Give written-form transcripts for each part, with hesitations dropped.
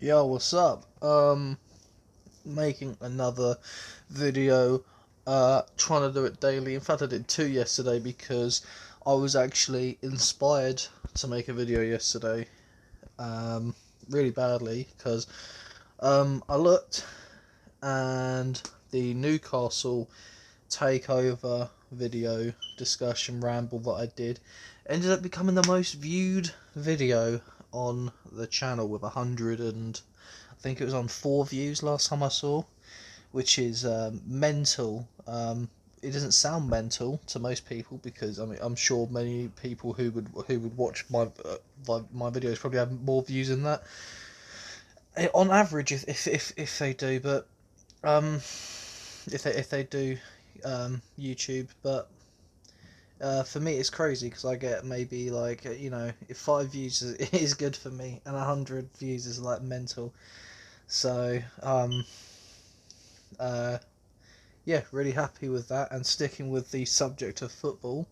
Yo, what's up? Making another video. Trying to do it daily. In fact, I did two yesterday because I was actually inspired to make a video yesterday. Um, really badly because I looked and the Newcastle takeover video discussion ramble that I did ended up becoming the most viewed video on the channel with 100 and I think it was on 4 views last time I saw, which is mental. It doesn't sound mental to most people because I'm sure many people who would watch my videos probably have more views than that. On average, if they do, but um, if they do YouTube, but for me it's crazy because I get maybe like if 5 views is good for me and 100 views is like mental. So uh, yeah, really happy with that and sticking with the subject of football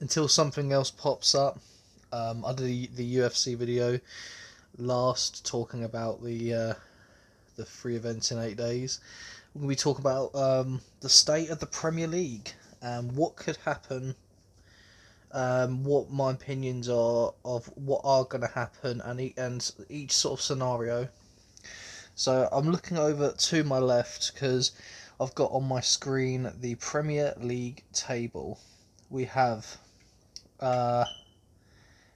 until something else pops up. I did the UFC video last talking about the three events in 8 days. We're going to be talking about the state of the Premier League and what could happen, what my opinions are of what are going to happen, and each sort of scenario. So I'm looking over to my left because I've got on my screen the Premier League table. We have uh,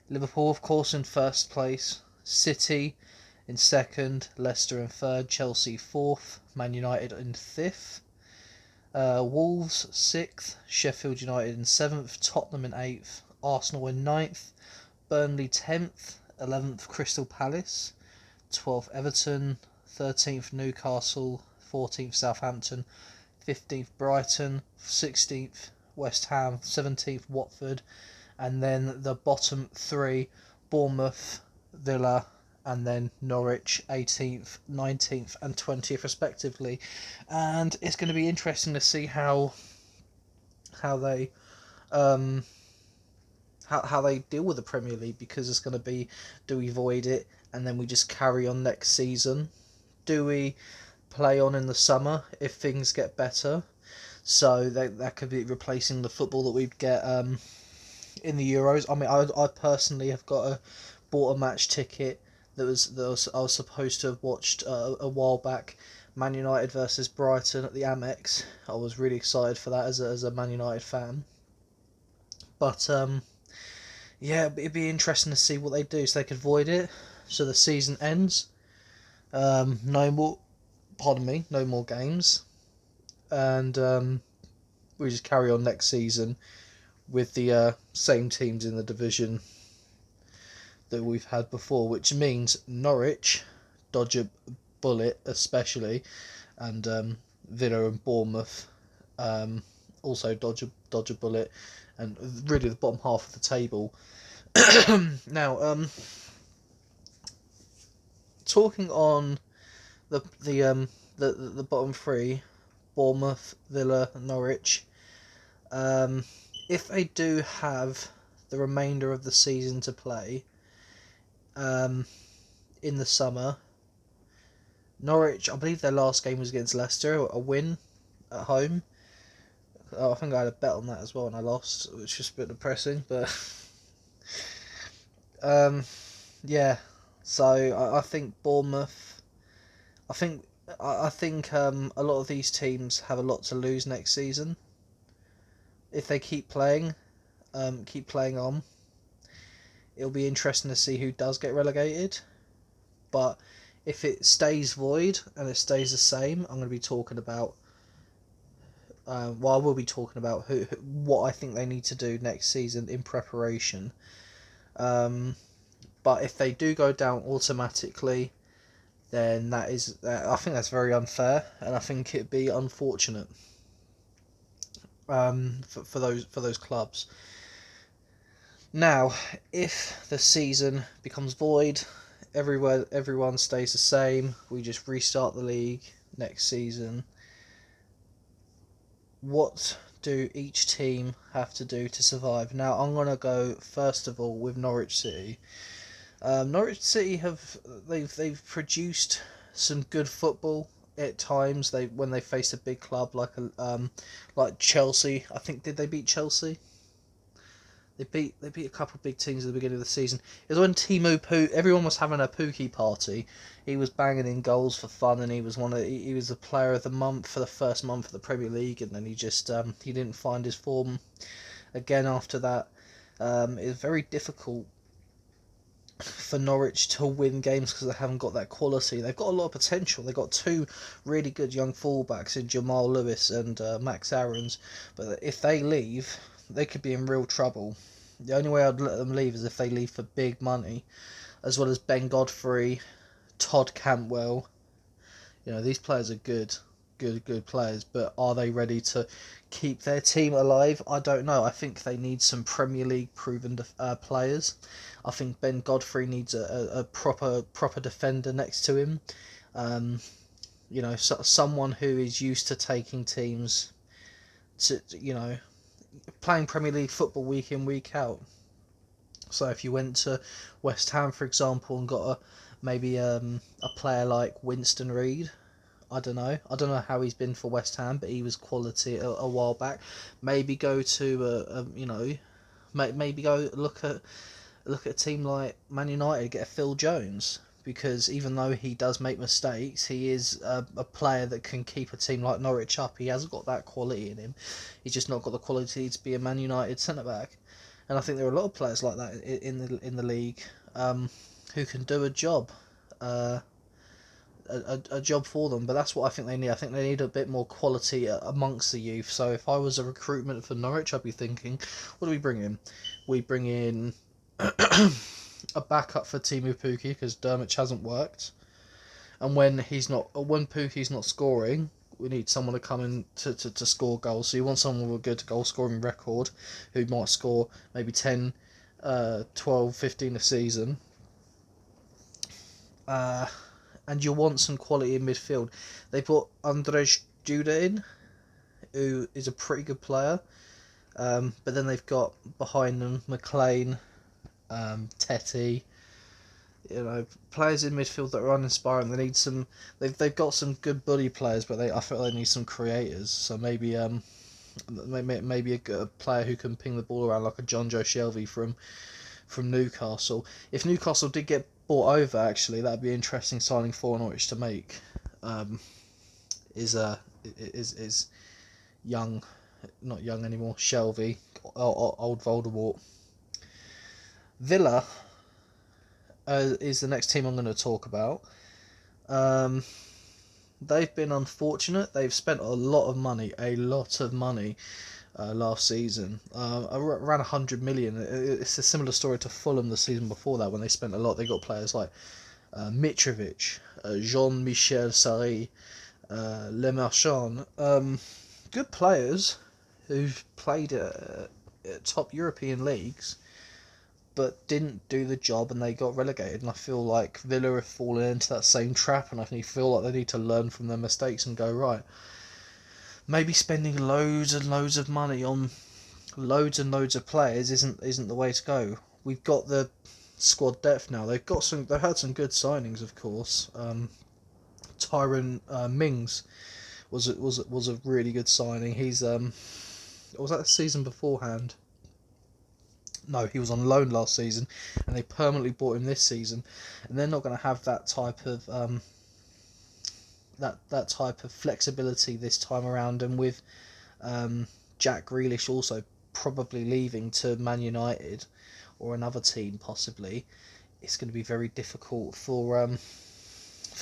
Liverpool, of course, in first place, City in second, Leicester in third, Chelsea fourth, Man United in fifth, Wolves sixth, Sheffield United in seventh, Tottenham in eighth, Arsenal in ninth, Burnley 10th, 11th Crystal Palace, 12th Everton, 13th Newcastle, 14th Southampton, 15th Brighton, 16th West Ham, 17th Watford, and then the bottom three Bournemouth, Villa, and then Norwich 18th, 19th, and 20th respectively. And it's going to be interesting to see how they um, how they deal with the Premier League, because it's going to be, do we void it and then we just carry on next season? Do we play on in the summer if things get better? So that could be replacing the football that we'd get in the Euros. I mean, I personally have bought a match ticket that was I was supposed to have watched a while back. Man United versus Brighton at the Amex. I was really excited for that as a Man United fan. But yeah, it'd be interesting to see what they do so they could void it, so the season ends. No more, pardon me, no more games, and we just carry on next season with the same teams in the division that we've had before, which means Norwich dodge a bullet, especially, and Villa and Bournemouth um, also dodge a bullet, and really the bottom half of the table. Now, talking on the bottom three, Bournemouth, Villa, Norwich. Um, if they do have the remainder of the season to play, um, in the summer, Norwich, I believe their last game was against Leicester, a win at home. Oh, I think I had a bet on that as well and I lost, which is a bit depressing. But um, yeah, so I think Bournemouth. I think a lot of these teams have a lot to lose next season if they keep playing on. It'll be interesting to see who does get relegated. But if it stays void and it stays the same, I'm going to be talking about. Well, I will be talking about what I think they need to do next season in preparation. Um, but if they do go down automatically, then I think that's very unfair, and I think it'd be unfortunate for those clubs. Now, if the season becomes void, everyone stays the same. We just restart the league next season. What do each team have to do to survive? Now, I'm gonna go first of all with Norwich City. Norwich City they've produced some good football at times. When they face a big club like Chelsea. I think, did they beat Chelsea? They beat a couple of big teams at the beginning of the season. It was when everyone was having a Pookie party. He was banging in goals for fun, and he was the player of the month for the first month of the Premier League, and then he didn't find his form again after that. It was very difficult for Norwich to win games because they haven't got that quality. They've got a lot of potential. They've got two really good young fullbacks in Jamal Lewis and Max Aarons, but if they leave, they could be in real trouble. The only way I'd let them leave is if they leave for big money, as well as Ben Godfrey, Todd Cantwell. These players are good players, but are they ready to keep their team alive? I don't know. I think they need some Premier League proven players. I think Ben Godfrey needs a proper defender next to him. Someone who is used to taking teams to, playing Premier League football week in, week out. So if you went to West Ham, for example, and got maybe a player like Winston Reid, I don't know. I don't know how he's been for West Ham, but he was quality a while back. Maybe go to maybe go look at a team like Man United, get a Phil Jones, because even though he does make mistakes, he is a player that can keep a team like Norwich up. He hasn't got that quality in him. He's just not got the quality to be a Man United centre back. And I think there are a lot of players like that in the league, who can do a job. A job for them, but that's what I think they need. I think they need a bit more quality amongst the youth. So if I was a recruitment for Norwich, I'd be thinking, what do we bring in? We bring in a backup for Timu Pukki, because Dermot hasn't worked, and when Pukki's not scoring, we need someone to come in to score goals. So you want someone with a good goal scoring record, who might score maybe 10, 12, 15 a season. And you want some quality in midfield. They put Andrzej Duda in, who is a pretty good player. But then they've got behind them McLean, Tetty. Players in midfield that are uninspiring. They need some. They've got some good buddy players, but I feel they need some creators. So maybe a player who can ping the ball around like a John Joe Shelby from Newcastle. If Newcastle did get bought over, actually, that'd be an interesting signing for Norwich to make. Is young, not young anymore, Shelby, old Voldemort. Villa is the next team I'm going to talk about. They've been unfortunate. They've spent a lot of money last season, around 100 million. It's a similar story to Fulham the season before that, when they spent a lot. They got players like Mitrovic, Jean-Michel Sarri, Le Marchand, good players who've played at top European leagues, but didn't do the job, and they got relegated. And I feel like Villa have fallen into that same trap, and I feel like they need to learn from their mistakes and go, right, maybe spending loads and loads of money on loads and loads of players isn't the way to go. We've got the squad depth now. They've had some good signings, of course. Tyron Mings was a really good signing. He's was that the season beforehand? No, he was on loan last season, and they permanently bought him this season. And they're not going to have that type of that type of flexibility this time around. And with Jack Grealish also probably leaving to Man United or another team possibly, it's going to be very difficult for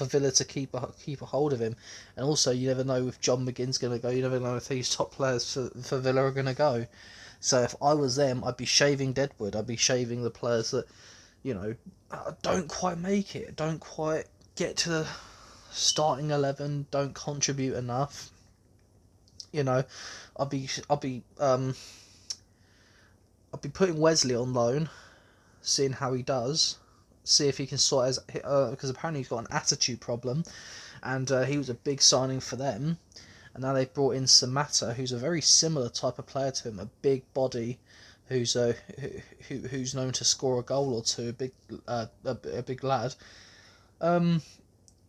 Villa to keep a hold of him. And also, you never know if John McGinn's going to go. You never know if these top players for Villa are going to go. So if I was them, I'd be shaving Deadwood. I'd be shaving the players that, don't quite make it, don't quite get to the starting 11, don't contribute enough. I'll be putting Wesley on loan, seeing how he does, see if he can sort his because apparently he's got an attitude problem, and he was a big signing for them. And now they've brought in Samata, who's a very similar type of player to him, a big body who's known to score a goal or two, a big lad. Um,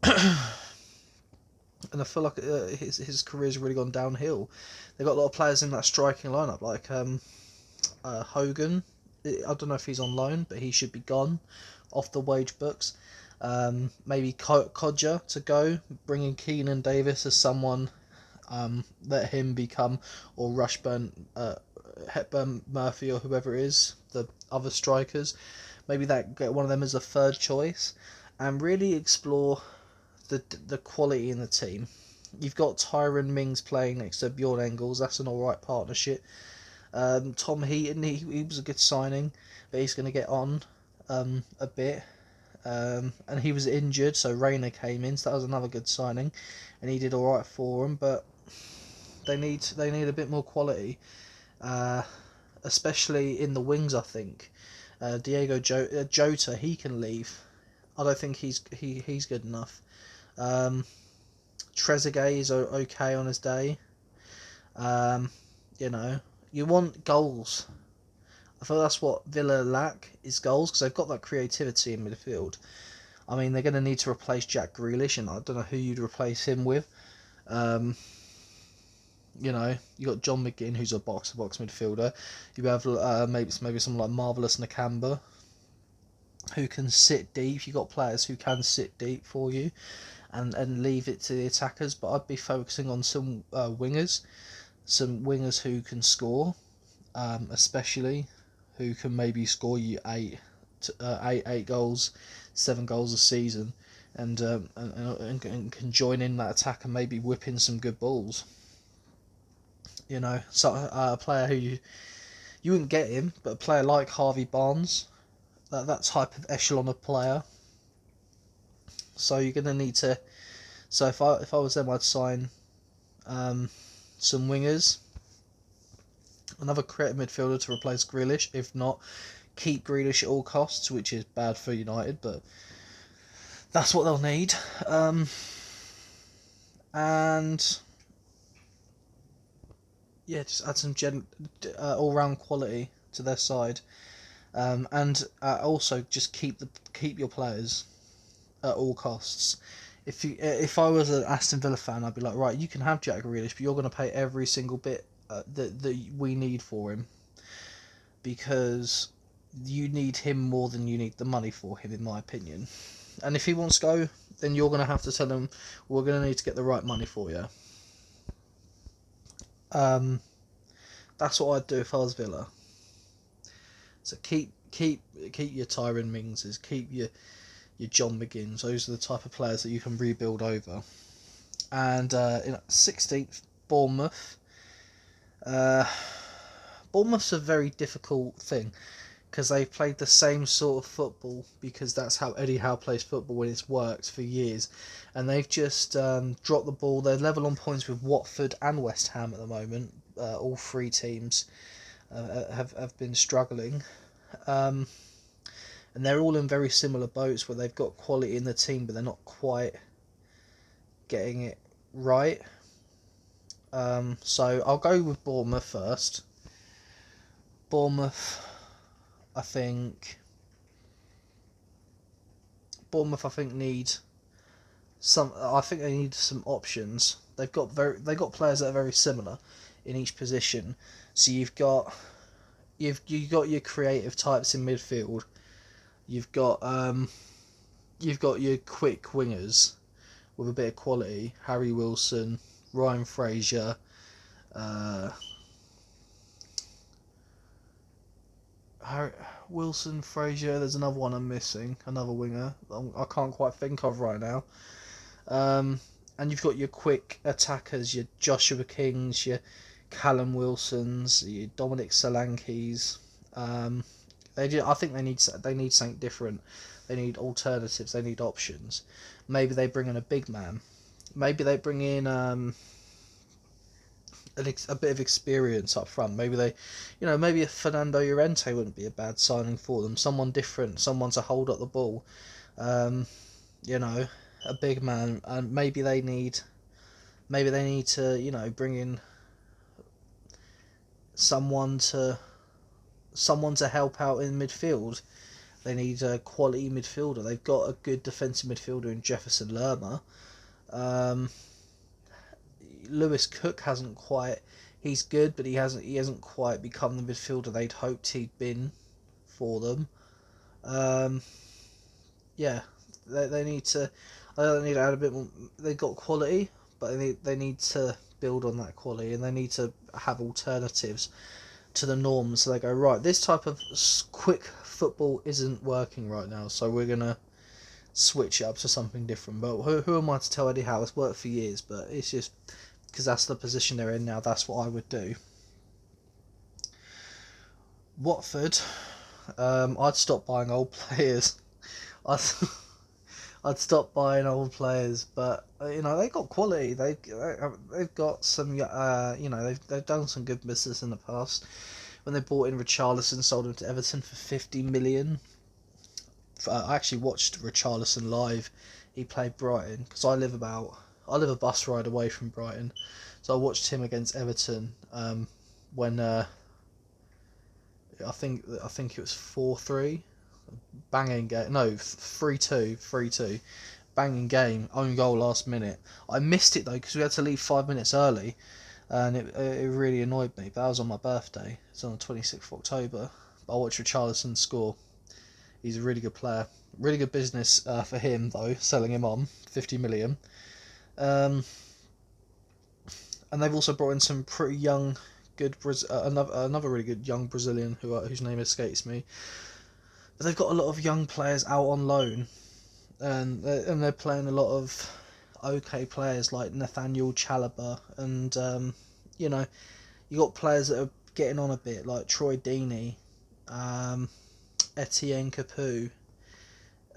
and I feel like his career's really gone downhill. They've got a lot of players in that striking lineup, like Hogan. I don't know if he's on loan, but he should be gone off the wage books. Maybe Codger to go, bringing Keenan Davis as someone. Let him become, or Rushburn, Hepburn, Murphy, or whoever it is, the other strikers. Maybe that get one of them as a third choice, and really explore the quality in the team. You've got Tyron Mings playing next to Bjorn Engels. That's an alright partnership. Tom Heaton, he was a good signing, but he's going to get on a bit. And he was injured, so Rayner came in, so that was another good signing, and he did alright for them. But they need a bit more quality, especially in the wings. I think Jota, he can leave. I don't think he's good enough. Trezeguet is okay on his day. You know, you want goals. I feel that's what Villa lack is goals, because they've got that creativity in midfield. I mean, they're going to need to replace Jack Grealish, and I don't know who you'd replace him with. You know, you got John McGinn, who's a box-to-box midfielder. You have maybe someone like Marvelous Nakamba, who can sit deep. You got players who can sit deep for you, and leave it to the attackers. But I'd be focusing on some wingers, who can score, especially who can maybe score you eight goals, 7 goals a season, and can join in that attack and maybe whip in some good balls. You know, so a player who you wouldn't get him, but a player like Harvey Barnes, that type of echelon of player. So you're gonna need to. So if I was them, I'd sign some wingers, another creative midfielder to replace Grealish. If not, keep Grealish at all costs, which is bad for United, but that's what they'll need. And yeah, just add some all-round quality to their side, and also just keep your players at all costs. If I was an Aston Villa fan, I'd be like, right, you can have Jack Grealish, but you're going to pay every single bit that we need for him, because you need him more than you need the money for him, in my opinion. And if he wants to go, then you're going to have to tell him, we're going to need to get the right money for you. That's what I'd do if I was Villa. So keep your Tyron Mingses, keep your John McGinns. Those are the type of players that you can rebuild over. And in 16th, Bournemouth. Bournemouth's a very difficult thing, because they've played the same sort of football, because that's how Eddie Howe plays football when it's worked for years, and they've just dropped the ball. They're level on points with Watford and West Ham at the moment. All three teams have been struggling, and they're all in very similar boats where they've got quality in the team, but they're not quite getting it right. So I'll go with Bournemouth first. Bournemouth, I think need some. I think they need some options. They've got players that are very similar in each position. So you've got your creative types in midfield. You've got your quick wingers with a bit of quality. Harry Wilson, Ryan Fraser, Wilson, Fraser. There's another one I'm missing. Another winger I can't quite think of right now. And you've got your quick attackers, your Joshua Kings, your Callum Wilsons, your Dominic Solankis. I think they need something different. They need alternatives. They need options. Maybe they bring in a big man. Maybe they bring in a bit of experience up front. Maybe maybe a Fernando Llorente wouldn't be a bad signing for them. Someone different, someone to hold up the ball. A big man, and maybe they need to bring in someone to someone to help out in midfield. They need a quality midfielder. They've got a good defensive midfielder in Jefferson Lerma. Um, Lewis Cook hasn't quite. He's good, but he hasn't quite become the midfielder they'd hoped he'd been for them. Um, yeah, they need to. They need to add a bit more. They've got quality, but they need to build on that quality, and they need to have alternatives to the norm. So they go, right, this type of quick football isn't working right now, so we're gonna switch it up to something different. But who am I to tell Eddie Howe? It's worked for years, but it's just because that's the position they're in now. That's what I would do. Watford, I'd stop buying old players. I'd I'd stop buying old players, but they got quality. They've got some they've done some good business in the past. When they bought in Richarlison, sold him to Everton for 50 million. I actually watched Richarlison live. He played Brighton because I live a bus ride away from Brighton, so I watched him against Everton. When I think it was 4-3, banging game. No, 3-2, 3-2, banging game. Own goal last minute. I missed it though because we had to leave 5 minutes early, and it really annoyed me. But that was on my birthday. It's on the 26th of October. But I watched Richarlison score. He's a really good player. Really good business for him though, selling him on 50 million. Um, and they've also brought in some pretty young, good another really good young Brazilian whose name escapes me. But they've got a lot of young players out on loan, and they're playing a lot of okay players like Nathaniel Chalobah, and you got players that are getting on a bit like Troy Deeney, Etienne Capoue,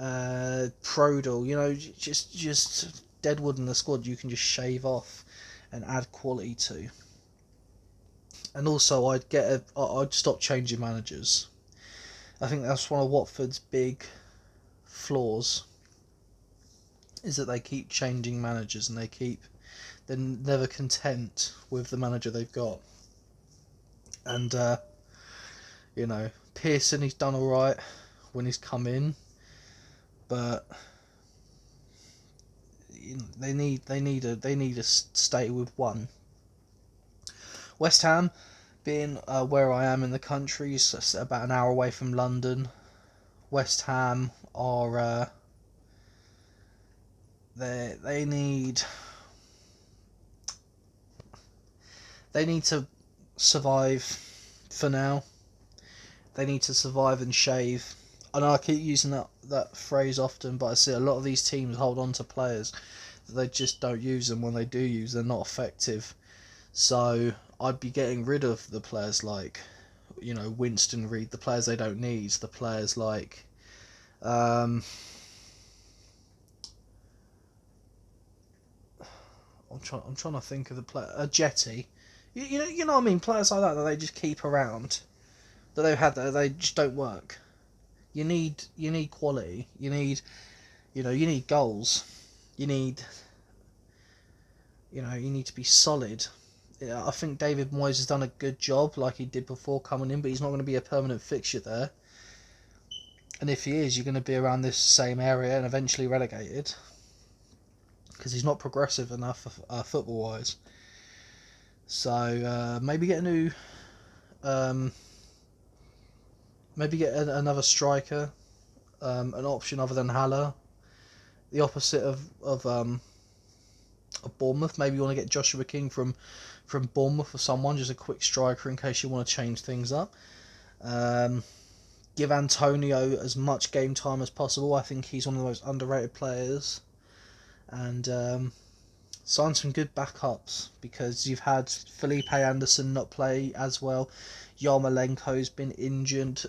Prodel. Just deadwood in the squad you can just shave off and add quality to. And also, I'd stop changing managers. I think that's one of Watford's big flaws, is that they keep changing managers and they're never content with the manager they've got. And Pearson, he's done all right when he's come in, but they need to stay with one. West Ham, being where I am in the country, so about an hour away from London. West Ham are they need to survive for now. They need to survive and shave. I know I keep using that phrase often, but I see a lot of these teams hold on to players that they just don't use them. When they do use, they're not effective. So I'd be getting rid of the players like, Winston Reid, the players they don't need, the players like, I'm trying to think of the player, a Jetty, you know what I mean, players like that they just keep around, that they've had that they just don't work. You need quality. You need goals. You need to be solid. I think David Moyes has done a good job, like he did before coming in, but he's not going to be a permanent fixture there. And if he is, you're going to be around this same area and eventually relegated, because he's not progressive enough football wise. So maybe get a new, maybe get another striker, an option other than Haller. The opposite of Bournemouth. Maybe you want to get Joshua King from Bournemouth or someone, just a quick striker in case you want to change things up. Give Antonio as much game time as possible. I think he's one of the most underrated players. And sign some good backups, because you've had Felipe Anderson not play as well. Yarmolenko's been injured.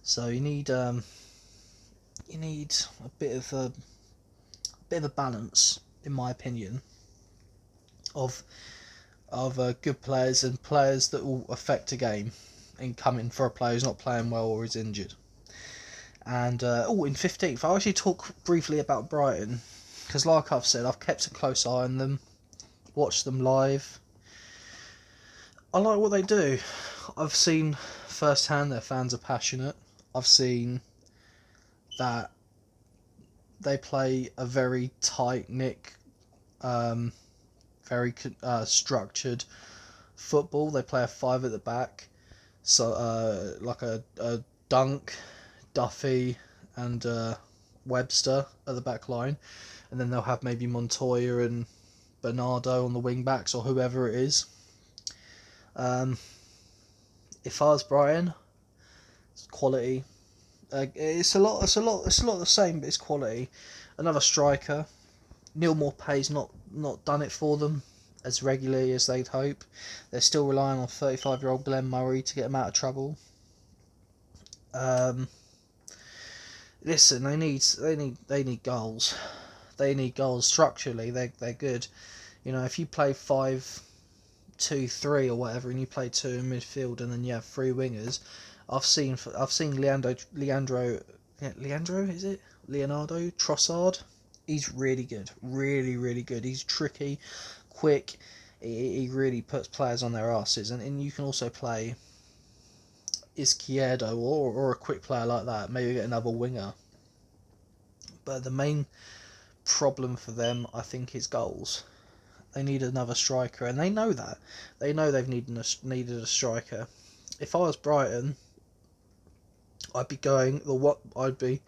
So you need a bit of a balance, in my opinion, of good players and players that will affect a game, and come in for a player who's not playing well or is injured. And in 15th, I'll actually talk briefly about Brighton, because like I've said, I've kept a close eye on them, watched them live. I like what they do. I've seen firsthand their fans are passionate. I've seen that they play a very tight knit, um, very structured football. They play a five at the back, so like a Dunk, Duffy, and Webster at the back line, and then they'll have maybe Montoya and Bernardo on the wing backs or whoever it is. Um, if I was Brian, it's quality. It's a lot. It's a lot the same, but it's quality. Another striker. Neil Maupay's not done it for them as regularly as they'd hope. They're still relying on 35-year-old Glenn Murray to get them out of trouble. Listen, they need goals. They need goals structurally. They're good. You know, if you play 5-2-3 or whatever, and you play two in midfield, and then you have three wingers. I've seen Leandro is it Leonardo Trossard. He's really good, really good. He's tricky, quick. He really puts players on their asses, and you can also play Izquierdo or a quick player like that. Maybe get another winger. But the main problem for them, I think, is goals. They need another striker, and they know that. They know they've needed a striker. If I was Brighton, I'd be going the what I'd be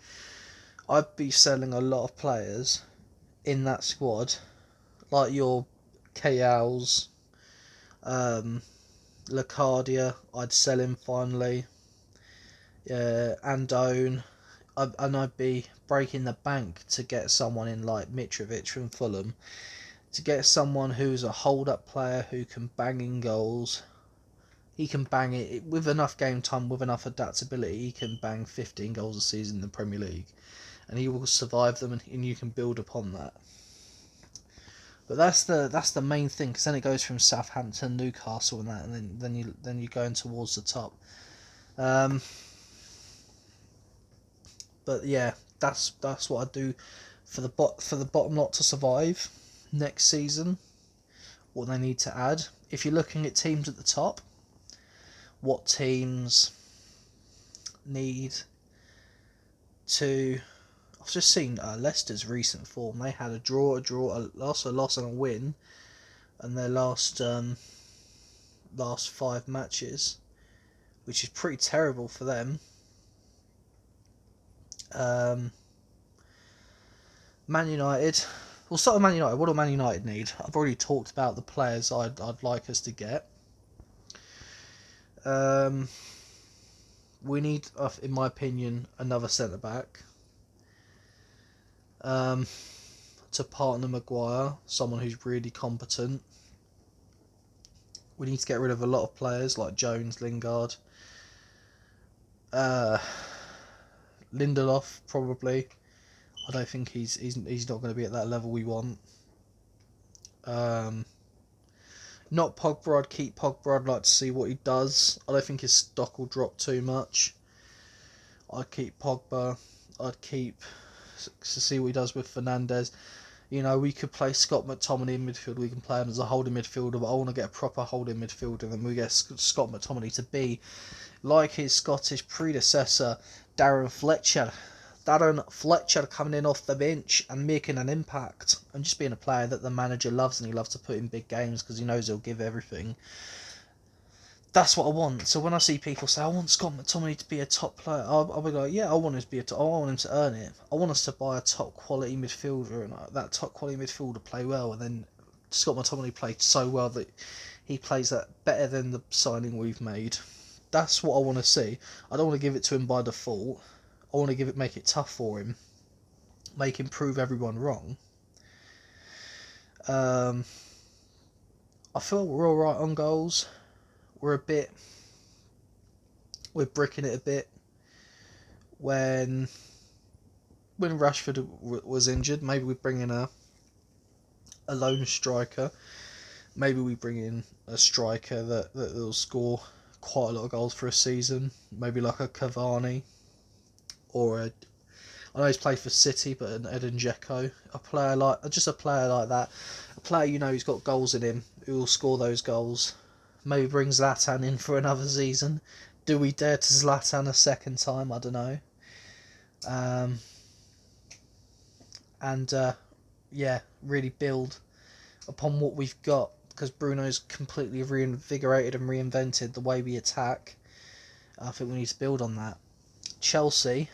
selling a lot of players in that squad, like your KLs, Lacardia. I'd sell him finally. Andone, and I'd be breaking the bank to get someone in like Mitrovic from Fulham, to get someone who's a hold-up player who can bang in goals. He can bang it with enough game time, with enough adaptability. He can bang 15 goals a season in the Premier League, and he will survive them, and you can build upon that. But that's the main thing, because then it goes from Southampton, Newcastle, and that, and then you going towards the top. But yeah, that's what I do for the bottom lot to survive next season. What they need to add. If you're looking at teams at the top, what teams need to... I've just seen Leicester's recent form. They had a loss, and a win, and their last 5 matches, which is pretty terrible for them. Man United. We'll start with Man United. What do Man United need? I've already talked about the players I'd like us to get. We need, in my opinion, another centre back. To partner Maguire, someone who's really competent. We need to get rid of a lot of players like Jones, Lingard, Lindelof probably. I don't think he's not going to be at that level we want. Not Pogba. I'd keep Pogba. I'd like to see what he does. I don't think his stock will drop too much. I'd keep Pogba. I'd keep to see what he does with Fernandes. You know, we could play Scott McTominay in midfield. We can play him as a holding midfielder, but I want to get a proper holding midfielder, and we get Scott McTominay to be like his Scottish predecessor, Darren Fletcher. Darren Fletcher coming in off the bench and making an impact, and just being a player that the manager loves, and he loves to put in big games because he knows he'll give everything. That's what I want. So when I see people say, I want Scott McTominay to be a top player, I'll be like, yeah, I want him to be I want him to earn it. I want us to buy a top quality midfielder, and that top quality midfielder play well, and then Scott McTominay played so well that he plays that better than the signing we've made. That's what I want to see. I don't want to give it to him by default. I want to make it tough for him, make him prove everyone wrong. I feel we're all right on goals. We're bricking it a bit. When Rashford was injured, maybe we bring in a lone striker. Maybe we bring in a striker that will score quite a lot of goals for a season. Maybe like a Cavani, or I know he's played for City, but an Edin Dzeko, a player like that, a player who's got goals in him, who will score those goals. Maybe bring Zlatan in for another season. Do we dare to Zlatan a second time? I don't know. Yeah, really build upon what we've got, because Bruno's completely reinvigorated and reinvented the way we attack. I think we need to build on that. Chelsea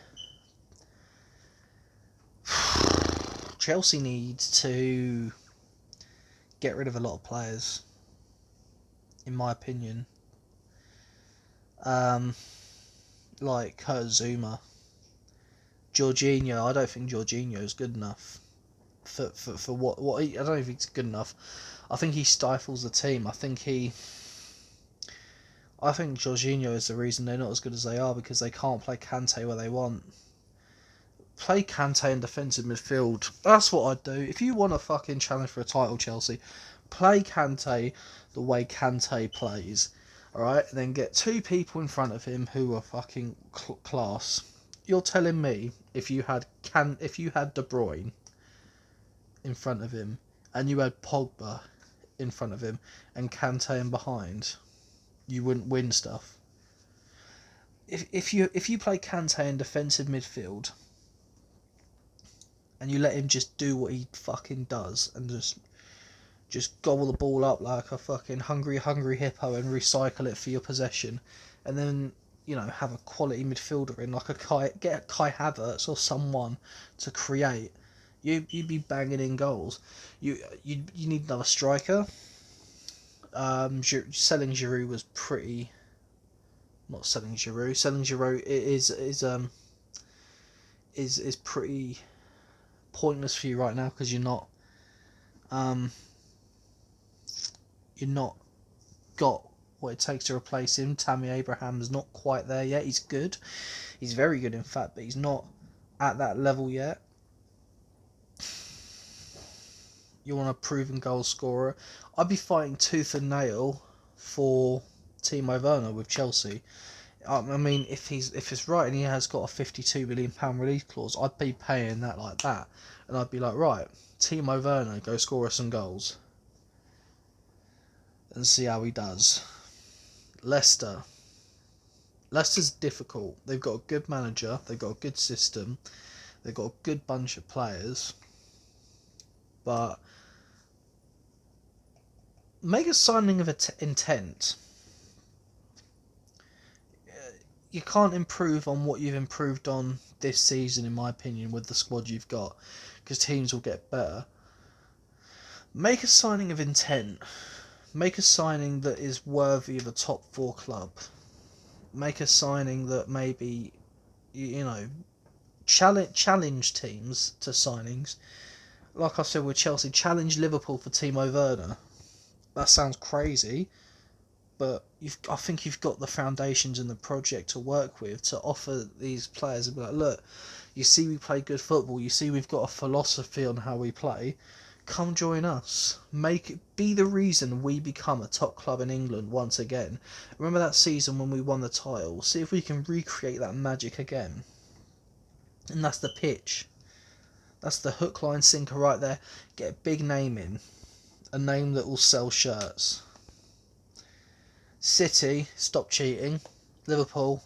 needs to get rid of a lot of players, in my opinion. Like Kurt Zouma, Jorginho. I don't think Jorginho is good enough for what I don't think he's good enough. I think he stifles the team. I think Jorginho is the reason they're not as good as they are, because they can't play Kante where they want. Play Kante in defensive midfield. That's what I'd do. If you want a fucking challenge for a title, Chelsea, play Kante the way Kante plays. Alright? And then get two people in front of him who are fucking class. You're telling me if you had De Bruyne in front of him, and you had Pogba in front of him, and Kante in behind, you wouldn't win stuff. If you play Kante in defensive midfield, and you let him just do what he fucking does, and just gobble the ball up like a fucking hungry hippo and recycle it for your possession, and then, you know, have a quality midfielder in, like get a Kai Havertz or someone to create, you'd be banging in goals. You need another striker. Selling Giroud was pretty. Not selling Giroud. Selling Giroud is pretty pointless for you right now, because you're not got what it takes to replace him. Tammy Abraham's not quite there yet. He's good. He's very good, in fact, but he's not at that level yet. You want a proven goal scorer. I'd be fighting tooth and nail for Timo Werner with Chelsea. I mean, if it's right and he has got a £52 million release clause, I'd be paying that like that, and I'd be like, right, Timo Werner, go score us some goals, and see how he does. Leicester's difficult. They've got a good manager. They've got a good system. They've got a good bunch of players, but make a signing of intent. You can't improve on what you've improved on this season, in my opinion, with the squad you've got, because teams will get better. Make a signing of intent. Make a signing that is worthy of a top 4 club. Make a signing that maybe, you know, challenge teams to signings. Like I said with Chelsea, challenge Liverpool for Timo Werner. That sounds crazy, but I think you've got the foundations and the project to work with to offer these players and be like, look, you see we play good football, you see we've got a philosophy on how we play, come join us. Be the reason we become a top club in England once again. Remember that season when we won the title? See if we can recreate that magic again. And that's the pitch. That's the hook, line, sinker right there. Get a big name in. A name that will sell shirts. City, stop cheating. Liverpool,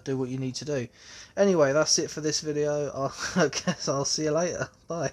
do what you need to do. Anyway, that's it for this video. I guess I'll see you later. Bye.